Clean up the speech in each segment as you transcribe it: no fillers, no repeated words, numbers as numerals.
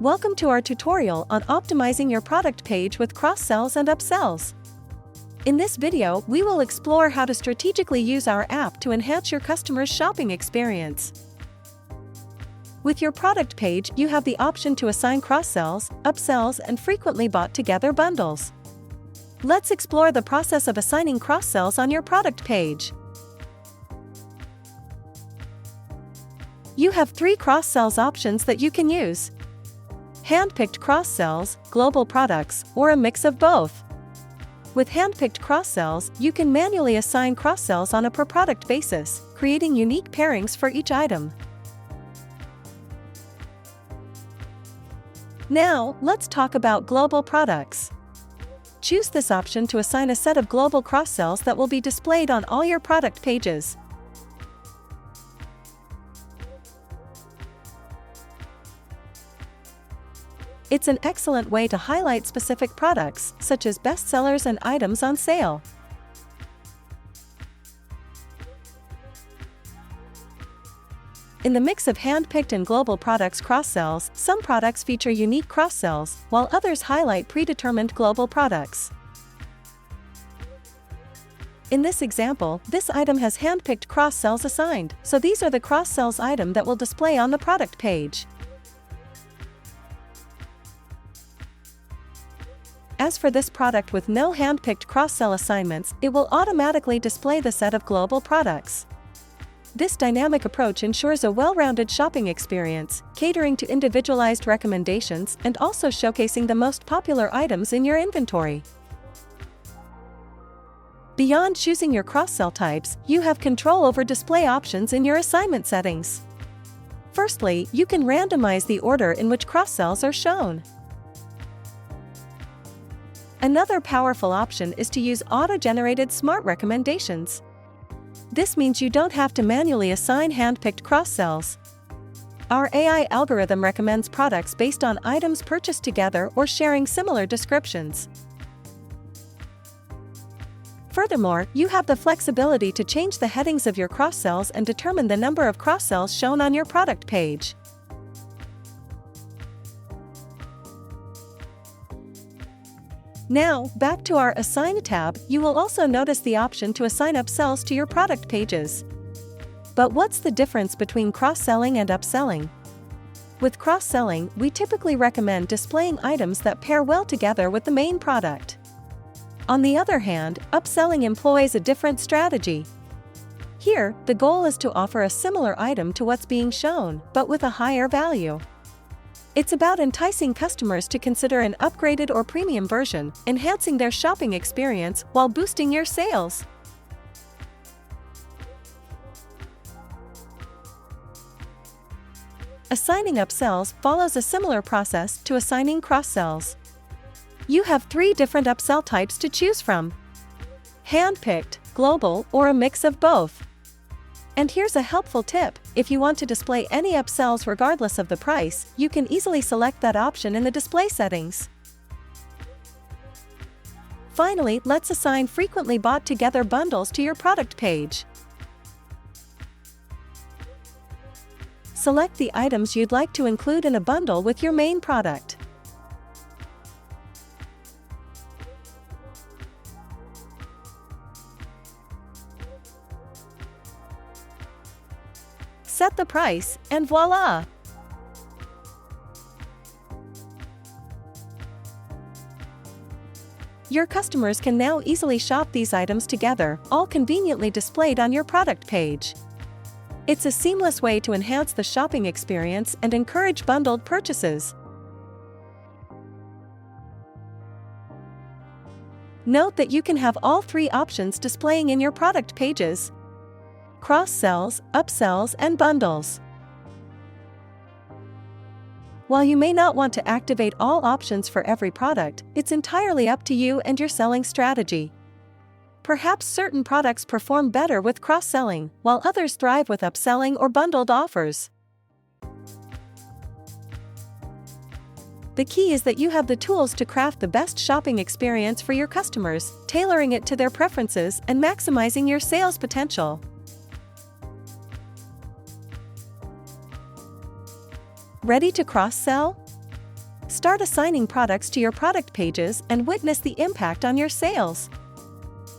Welcome to our tutorial on optimizing your product page with cross-sells and upsells. In this video, we will explore how to strategically use our app to enhance your customers' shopping experience. With your product page, you have the option to assign cross-sells, upsells, and frequently bought together bundles. Let's explore the process of assigning cross-sells on your product page. You have 3 cross-sells options that you can use: Handpicked cross-sells, global products, or a mix of both. With handpicked cross-sells, you can manually assign cross-sells on a per-product basis, creating unique pairings for each item. Now, let's talk about global products. Choose this option to assign a set of global cross-sells that will be displayed on all your product pages. It's an excellent way to highlight specific products, such as bestsellers and items on sale. In the mix of handpicked and global products cross-sells, some products feature unique cross-sells, while others highlight predetermined global products. In this example, this item has handpicked cross-sells assigned, so these are the cross-sells item that will display on the product page. As for this product with no handpicked cross-sell assignments, it will automatically display the set of global products. This dynamic approach ensures a well-rounded shopping experience, catering to individualized recommendations and also showcasing the most popular items in your inventory. Beyond choosing your cross-sell types, you have control over display options in your assignment settings. Firstly, you can randomize the order in which cross-sells are shown. Another powerful option is to use auto-generated smart recommendations. This means you don't have to manually assign handpicked cross-sells. Our AI algorithm recommends products based on items purchased together or sharing similar descriptions. Furthermore, you have the flexibility to change the headings of your cross-sells and determine the number of cross-sells shown on your product page. Now, back to our Assign tab, you will also notice the option to assign upsells to your product pages. But what's the difference between cross-selling and upselling? With cross-selling, we typically recommend displaying items that pair well together with the main product. On the other hand, upselling employs a different strategy. Here, the goal is to offer a similar item to what's being shown, but with a higher value. It's about enticing customers to consider an upgraded or premium version, enhancing their shopping experience while boosting your sales. Assigning upsells follows a similar process to assigning cross-sells. You have 3 different upsell types to choose from: handpicked, global, or a mix of both. And here's a helpful tip: if you want to display any upsells regardless of the price, you can easily select that option in the display settings. Finally, let's assign frequently bought together bundles to your product page. Select the items you'd like to include in a bundle with your main product. Set the price, and voila! Your customers can now easily shop these items together, all conveniently displayed on your product page. It's a seamless way to enhance the shopping experience and encourage bundled purchases. Note that you can have all 3 options displaying in your product pages: cross-sells, upsells, and bundles. While you may not want to activate all options for every product, it's entirely up to you and your selling strategy. Perhaps certain products perform better with cross-selling, while others thrive with upselling or bundled offers. The key is that you have the tools to craft the best shopping experience for your customers, tailoring it to their preferences and maximizing your sales potential. Ready to cross-sell? Start assigning products to your product pages and witness the impact on your sales.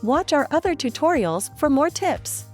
Watch our other tutorials for more tips.